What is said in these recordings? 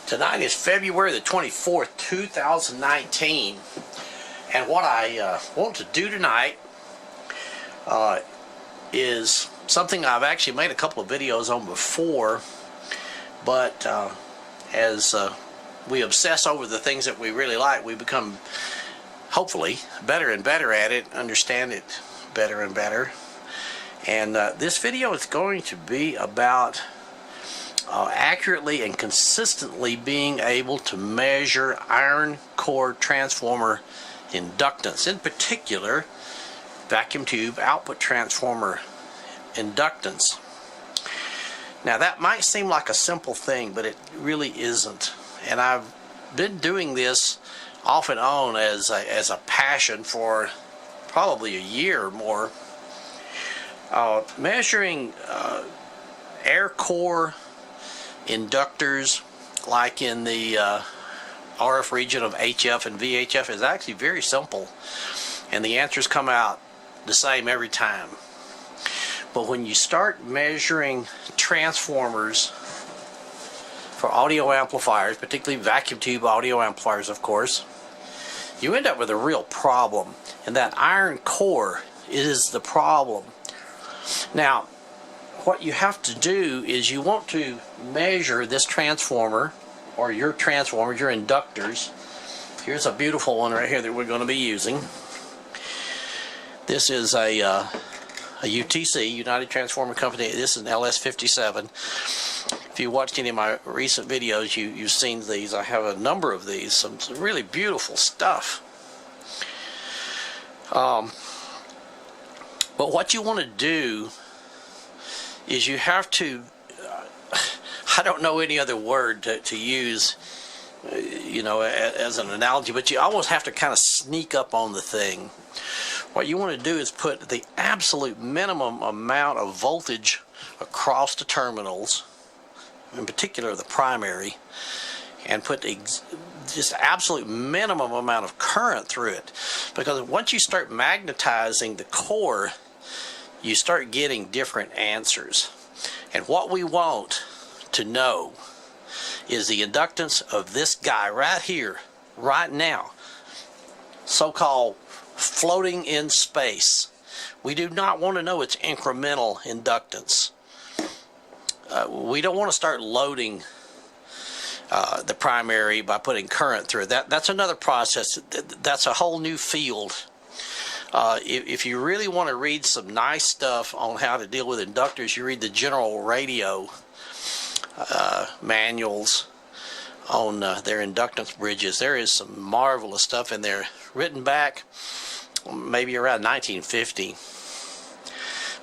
Tonight is February the 24th, 2019, and what I want to do tonight is something I've actually made a couple of videos on before, but as we obsess over the things that we really like, we become hopefully better and better at it, understand it better and better. And this video is going to be about accurately and consistently being able to measure iron core transformer inductance, in particular vacuum tube output transformer inductance. Now that might seem like a simple thing, but it really isn't, and I've been doing this off and on as a passion for probably a year or more, measuring air core inductors like in the RF region of HF and VHF is actually very simple, and the answers come out the same every time. But when you start measuring transformers for audio amplifiers, particularly vacuum tube audio amplifiers, of course, you end up with a real problem, and that iron core is the problem. Now, what you have to do is you want to measure this transformer, or your transformers, your inductors. Here's a beautiful one right here that we're going to be using. This is a UTC, United Transformer Company. This is an LS57. If you watched any of my recent videos, you've seen these. I have a number of these, some really beautiful stuff. But what you want to do is you have to, I don't know any other word to use, you know, as an analogy, but you almost have to kind of sneak up on the thing. What you want to do is put the absolute minimum amount of voltage across the terminals, in particular the primary, and put just absolute minimum amount of current through it, because once you start magnetizing the core, you start getting different answers. And what we want to know is the inductance of this guy right here, right now, so-called floating in space. We do not want to know its incremental inductance. We don't want to start loading the primary by putting current through it. That's another process. That's a whole new field. If you really want to read some nice stuff on how to deal with inductors, you read the General Radio manuals on their inductance bridges. There is some marvelous stuff in there, written back maybe around 1950.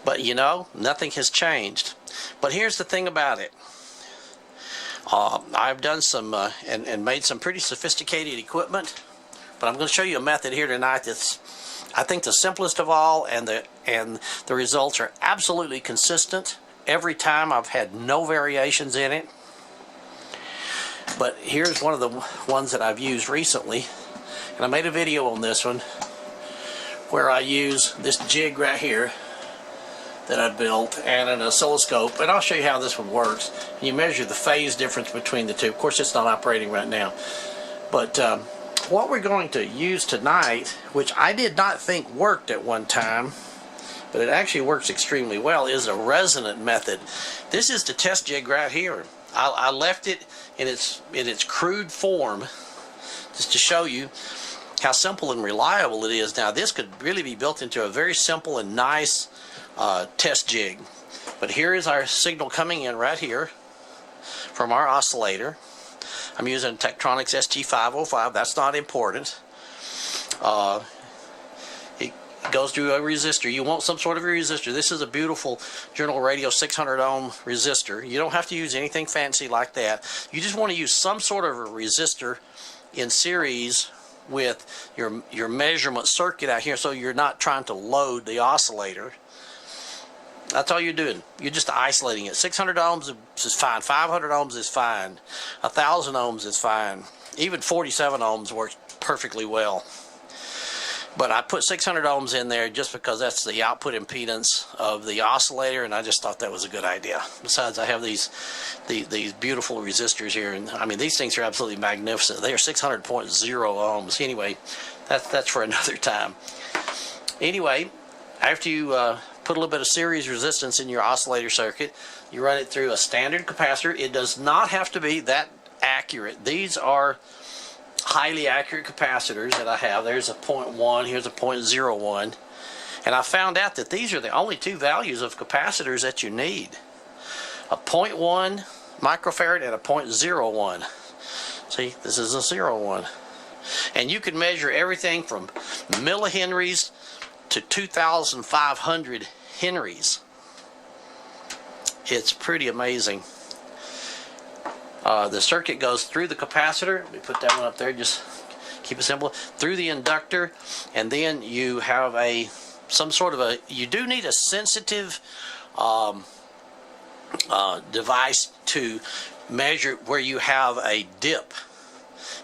But you know, nothing has changed. But here's the thing about it. I've done some and made some pretty sophisticated equipment, but I'm going to show you a method here tonight that's, I think, the simplest of all, and the results are absolutely consistent every time. I've had no variations in it. But here's one of the ones that I've used recently, and I made a video on this one where I use this jig right here that I built and an oscilloscope, and I'll show you how this one works. You measure the phase difference between the two. Of course, it's not operating right now, but what we're going to use tonight, which I did not think worked at one time, but it actually works extremely well, is a resonant method. This is the test jig right here. I left it in its crude form just to show you how simple and reliable it is. Now this could really be built into a very simple and nice test jig. But here is our signal coming in right here from our oscillator. I'm using Tektronix SG505. That's not important. It goes through a resistor. You want some sort of a resistor. This is a beautiful General Radio 600 ohm resistor. You don't have to use anything fancy like that. You just want to use some sort of a resistor in series with your measurement circuit out here, so you're not trying to load the oscillator. That's all you're doing. You're just isolating it. 600 ohms is fine. 500 ohms is fine. 1,000 ohms is fine. Even 47 ohms works perfectly well. But I put 600 ohms in there just because that's the output impedance of the oscillator, and I just thought that was a good idea. Besides, I have these beautiful resistors here, and I mean, these things are absolutely magnificent. They are 600.0 ohms. Anyway, that's for another time. Anyway, after you put a little bit of series resistance in your oscillator circuit, you run it through a standard capacitor. It does not have to be that accurate. These are highly accurate capacitors that I have. There's a 0.1, here's a 0.01, and I found out that these are the only two values of capacitors that you need: a 0.1 microfarad and a 0.01. See, this is a 0.1, and you can measure everything from millihenries to 2,500 henries. It's pretty amazing. The circuit goes through the capacitor. Let me put that one up there, just keep it simple. Through the inductor, and then you have some sort of you do need a sensitive device to measure where you have a dip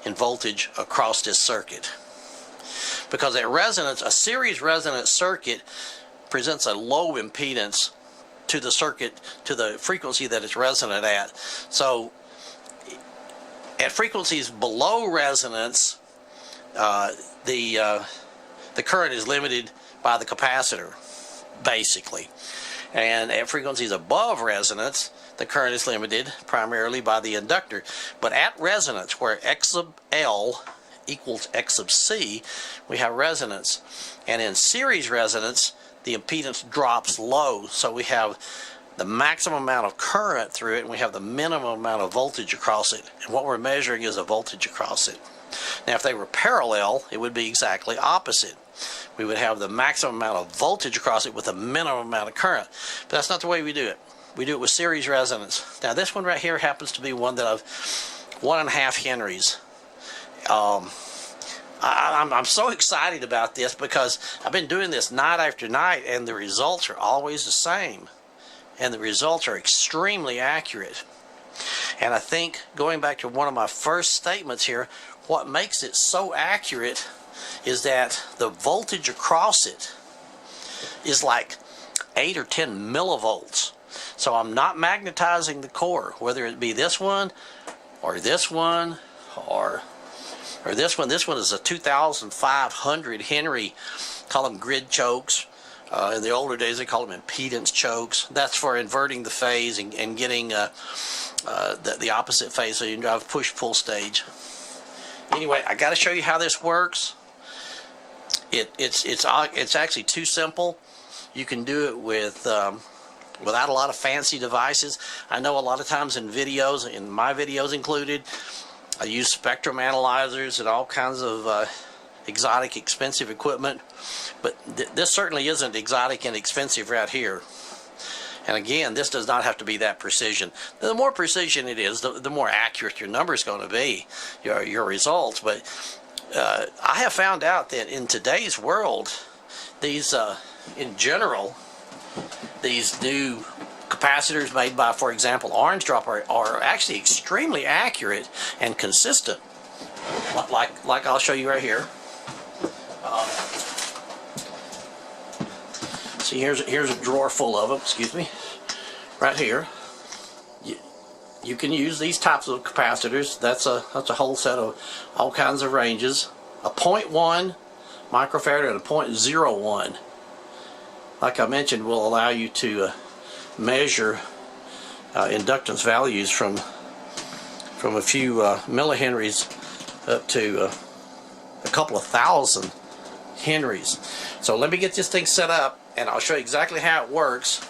in voltage across this circuit. Because at resonance, a series resonance circuit presents a low impedance to the circuit, to the frequency that it's resonant at. So at frequencies below resonance, the current is limited by the capacitor, basically. And at frequencies above resonance, the current is limited primarily by the inductor. But at resonance, where X sub L equals X sub C, we have resonance. And in series resonance, the impedance drops low, so we have the maximum amount of current through it, and we have the minimum amount of voltage across it. And what we're measuring is a voltage across it. Now, if they were parallel, it would be exactly opposite. We would have the maximum amount of voltage across it with a minimum amount of current. But that's not the way we do it. We do it with series resonance. Now, this one right here happens to be one that I've 1.5 henries. I'm so excited about this because I've been doing this night after night, and the results are always the same. And the results are extremely accurate. And I think, going back to one of my first statements here, what makes it so accurate is that the voltage across it is like 8 or 10 millivolts. So I'm not magnetizing the core, whether it be this one or this one or this one. This one is a 2,500 Henry. Call them grid chokes. In the older days, they call them impedance chokes. That's for inverting the phase and getting the opposite phase, so you can drive push-pull stage. Anyway, I got to show you how this works. It's actually too simple. You can do it with without a lot of fancy devices. I know a lot of times in videos, in my videos included, I use spectrum analyzers and all kinds of exotic, expensive equipment. But this certainly isn't exotic and expensive right here. And again, this does not have to be that precision. The more precision it is, the more accurate your number is going to be, your results. But I have found out that in today's world, these, in general, these new capacitors made by, for example, Orange Drop are actually extremely accurate and consistent. Like I'll show you right here. See, here's a drawer full of them. Excuse me. Right here. You can use these types of capacitors. That's a whole set of all kinds of ranges. A 0.1 microfarad and a 0.01. Like I mentioned, will allow you to measure inductance values from a few millihenries up to a couple of thousand henries. So let me get this thing set up, and I'll show you exactly how it works.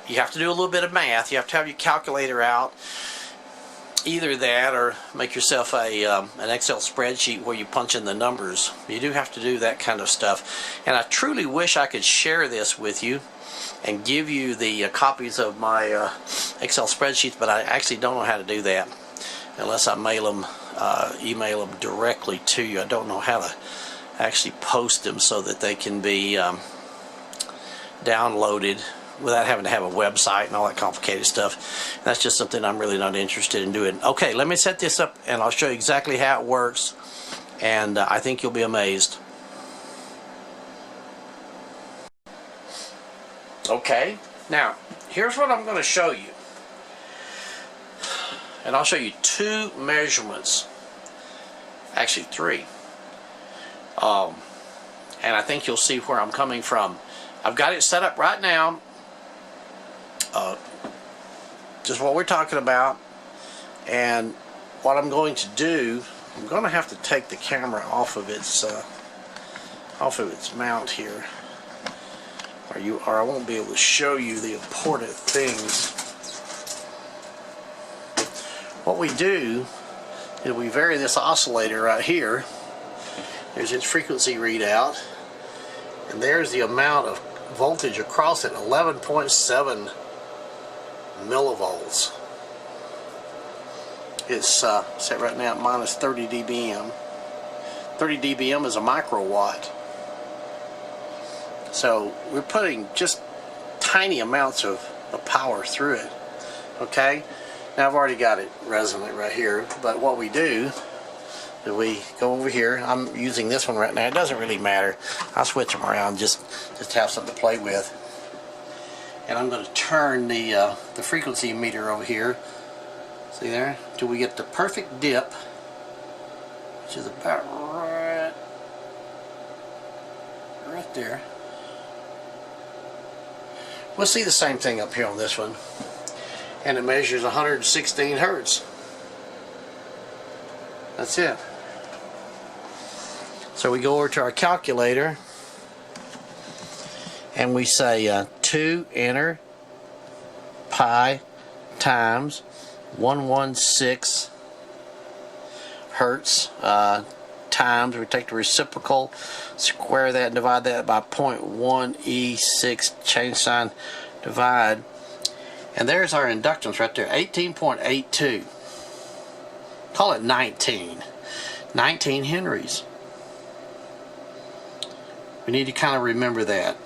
You have to do a little bit of math. You have to have your calculator out. Either that or make yourself an Excel spreadsheet where you punch in the numbers. You do have to do that kind of stuff. And I truly wish I could share this with you and give you the copies of my Excel spreadsheets, but I actually don't know how to do that unless I mail them, email them directly to you. I don't know how to actually post them so that they can be downloaded without having to have a website and all that complicated stuff. That's just something I'm really not interested in doing. Okay, let me set this up and I'll show you exactly how it works, and I think you'll be amazed. Okay, now here's what I'm going to show you, and I'll show you two measurements, actually three, and I think you'll see where I'm coming from. I've got it set up right now, just what we're talking about, and what I'm going to do, I'm going to have to take the camera off of its mount here, or I won't be able to show you the important things. What we do is we vary this oscillator right here. There's its frequency readout, and there's the amount of voltage across it, 11.7 millivolts. It's set right now at minus 30 dBm. 30 dBm is a microwatt. So we're putting just tiny amounts of power through it. Okay? Now I've already got it resonant right here, but what we do is we go over here. I'm using this one right now. It doesn't really matter. I'll switch them around just to have something to play with. And I'm going to turn the frequency meter over here. See there? Till we get the perfect dip, which is about right there. We'll see the same thing up here on this one, and it measures 116 hertz. That's it. So we go over to our calculator and we say 2 enter pi times 116 hertz times, we take the reciprocal, square that and divide that by 0.1E6, change sign, divide, and there's our inductance right there, 18.82. Call it 19 henries. We need to kind of remember that.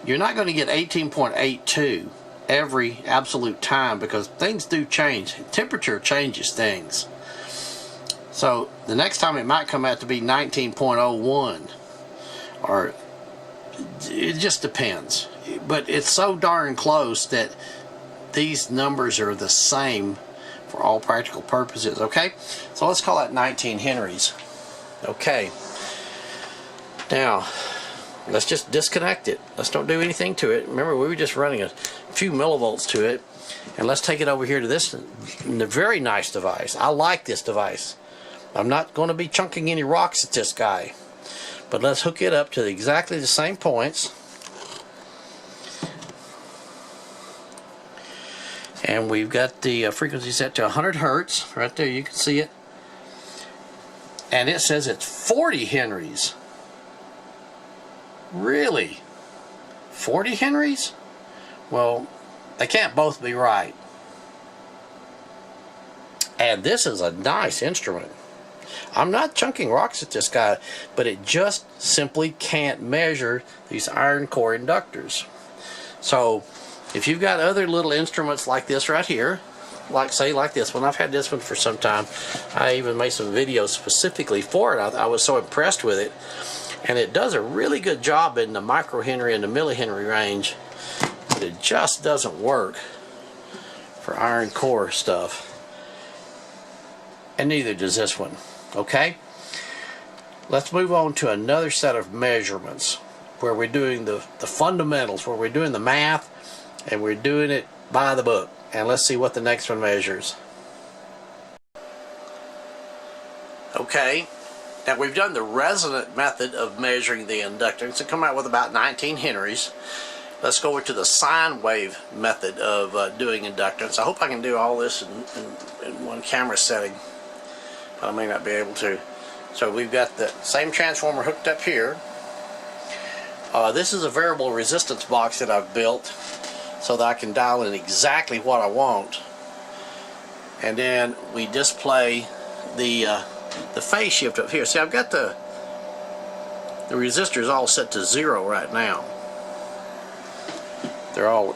You're not going to get 18.82 every absolute time, because things do change. Temperature changes things. So the next time it might come out to be 19.01, or it just depends. But it's so darn close that these numbers are the same for all practical purposes. Okay, so let's call that 19 henries. Okay, now let's just disconnect it. Let's don't do anything to it. Remember, we were just running a few millivolts to it, and let's take it over here to this very nice device. I like this device. I'm not going to be chunking any rocks at this guy, but let's hook it up to exactly the same points. And we've got the frequency set to 100 hertz. Right there, you can see it. And it says it's 40 henries. Really? 40 henries? Well, they can't both be right. And this is a nice instrument. I'm not chunking rocks at this guy, but it just simply can't measure these iron core inductors. So if you've got other little instruments like this right here, like this one, I've had this one for some time. I even made some videos specifically for it. I was so impressed with it, and it does a really good job in the microhenry and the millihenry range, but it just doesn't work for iron core stuff, and neither does this one. Okay, let's move on to another set of measurements where we're doing the fundamentals, where we're doing the math, and we're doing it by the book. And let's see what the next one measures. Okay, now we've done the resonant method of measuring the inductance and come out with about 19 henries. Let's go over to the sine wave method of doing inductance. I hope I can do all this in one camera setting, but I may not be able to. So we've got the same transformer hooked up here. This is a variable resistance box that I've built so that I can dial in exactly what I want. And then we display the phase shift up here. See, I've got the resistors all set to 0 right now. They're all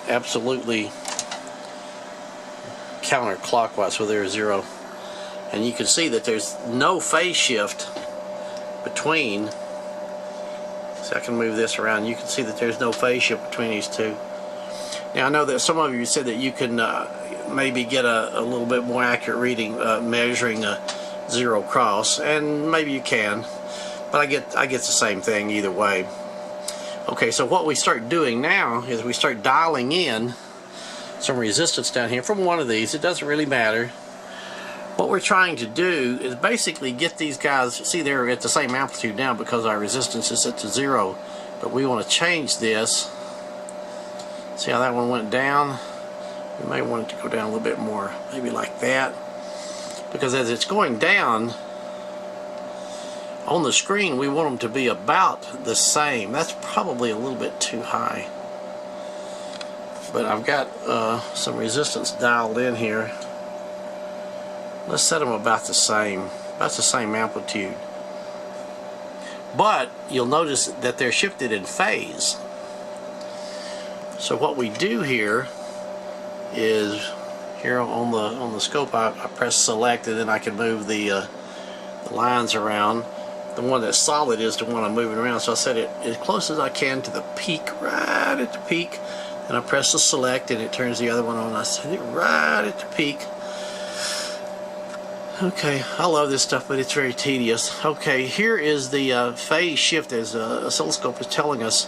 absolutely counterclockwise, so they're 0. And you can see that there's no phase shift between. So I can move this around. You can see that there's no phase shift between these two. Now I know that some of you said that you can maybe get a little bit more accurate reading measuring a zero cross, and maybe you can, but I get the same thing either way. Okay, so what we start doing now is we start dialing in some resistance down here from one of these. It doesn't really matter. What we're trying to do is basically get these guys, see they're at the same amplitude now because our resistance is set to 0, but we want to change this. See how that one went down? We may want it to go down a little bit more, maybe like that, because as it's going down on the screen we want them to be about the same. That's probably a little bit too high, but I've got some resistance dialed in here. Let's set them about the same amplitude, but you'll notice that they're shifted in phase. So what we do here is, here on the scope I press select, and then I can move the lines around. The one that's solid is the one I'm moving around, so I set it as close as I can to the peak, right at the peak, and I press the select and it turns the other one on. I set it right at the peak. Okay, I love this stuff, but it's very tedious. Okay, here is the phase shift as oscilloscope is telling us.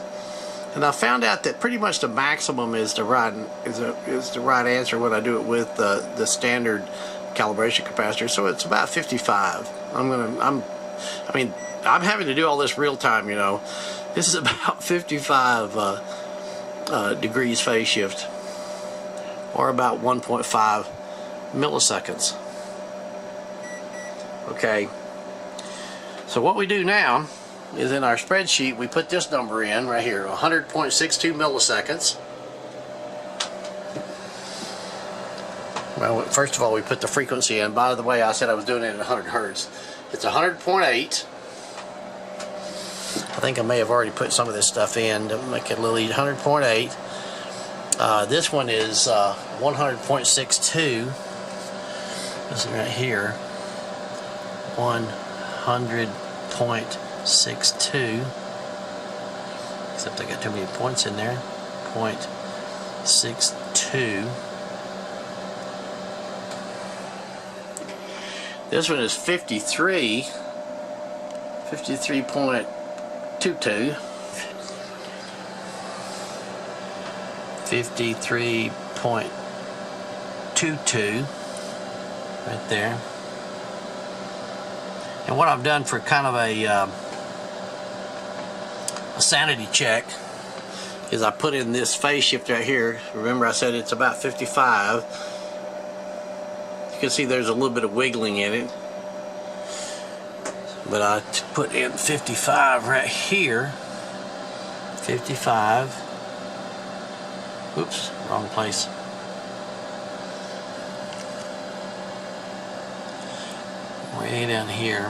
And I found out that pretty much the maximum is the right answer when I do it with the standard calibration capacitor. So it's about 55. I'm having to do all this real time, you know. This is about 55 degrees phase shift, or about 1.5 milliseconds. Okay. So what we do now is in our spreadsheet we put this number in right here, 100.62 milliseconds. Well, first of all we put the frequency in. By the way, I said I was doing it at 100 hertz. It's 100.8. I think I may have already put some of this stuff in to make it a little easier. 100.8. This one is 100.62. This is right here. 100.62, except I got too many points in there. 0.62. This one is 53. 53.22. 53.22 right there. And what I've done for kind of a sanity check is I put in this phase shift right here. Remember I said it's about 55. You can see there's a little bit of wiggling in it. But I put in 55 right here. 55. Oops, wrong place. Way down here,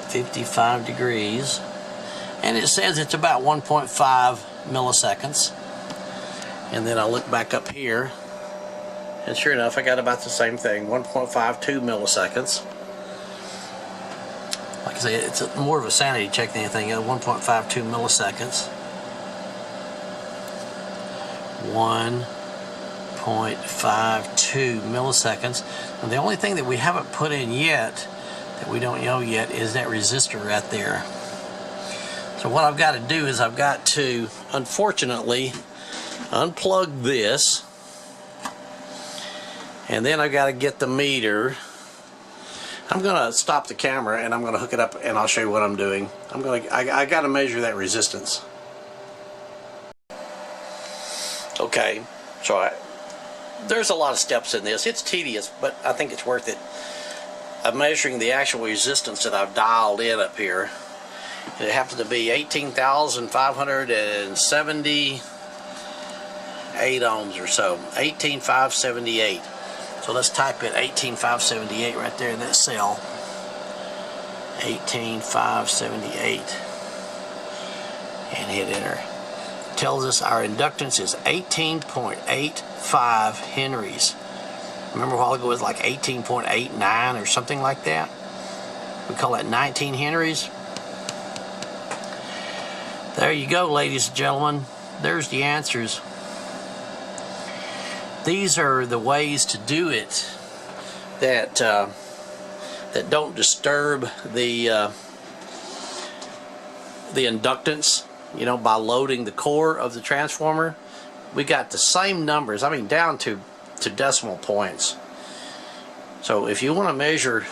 55 degrees, and it says it's about 1.5 milliseconds. And then I look back up here, and sure enough I got about the same thing, 1.52 milliseconds. Like I say, it's more of a sanity check than anything else. 1.52 milliseconds. 1.52 milliseconds. And the only thing that we haven't put in yet, that we don't know yet, is that resistor right there. So what I've got to do is I've got to, unfortunately, unplug this, and then I've got to get the meter. I'm gonna stop the camera and I'm gonna hook it up and I'll show you what I'm doing. I gotta measure that resistance. Okay, so there's a lot of steps in this. It's tedious, but I think it's worth it. I'm measuring the actual resistance that I've dialed in up here. It happens to be 18,578 ohms or so. 18,578. So let's type in 18,578 right there in that cell. 18,578. And hit enter. It tells us our inductance is 18.85 henries. Remember a while ago it was like 18.89 or something like that? We call that 19 henries. There you go, ladies and gentlemen. There's the answers. These are the ways to do it that that don't disturb the inductance, you know, by loading the core of the transformer. We got the same numbers, I mean down to decimal points. So if you want to measure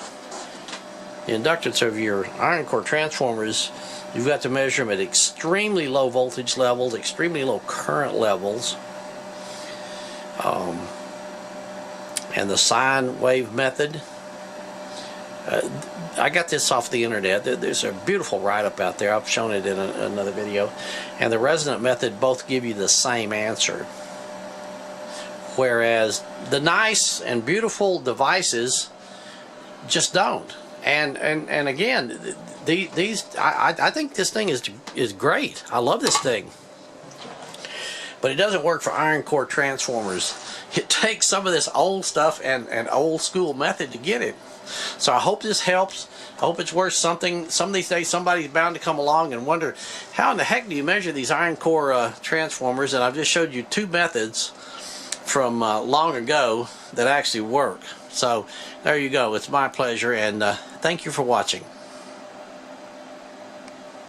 the inductance of your iron core transformers, you've got to measure them at extremely low voltage levels, extremely low current levels. And the sine wave method, I got this off the internet. There's a beautiful write-up out there. I've shown it in another video. And the resonant method both give you the same answer. Whereas the nice and beautiful devices just don't. And again, I think this thing is great. I love this thing. But it doesn't work for iron core transformers. It takes some of this old stuff and old school method to get it. So I hope this helps. I hope it's worth something. Some of these days somebody's bound to come along and wonder, how in the heck do you measure these iron core transformers? And I've just showed you two methods from long ago that actually work. So there you go. It's my pleasure, and thank you for watching.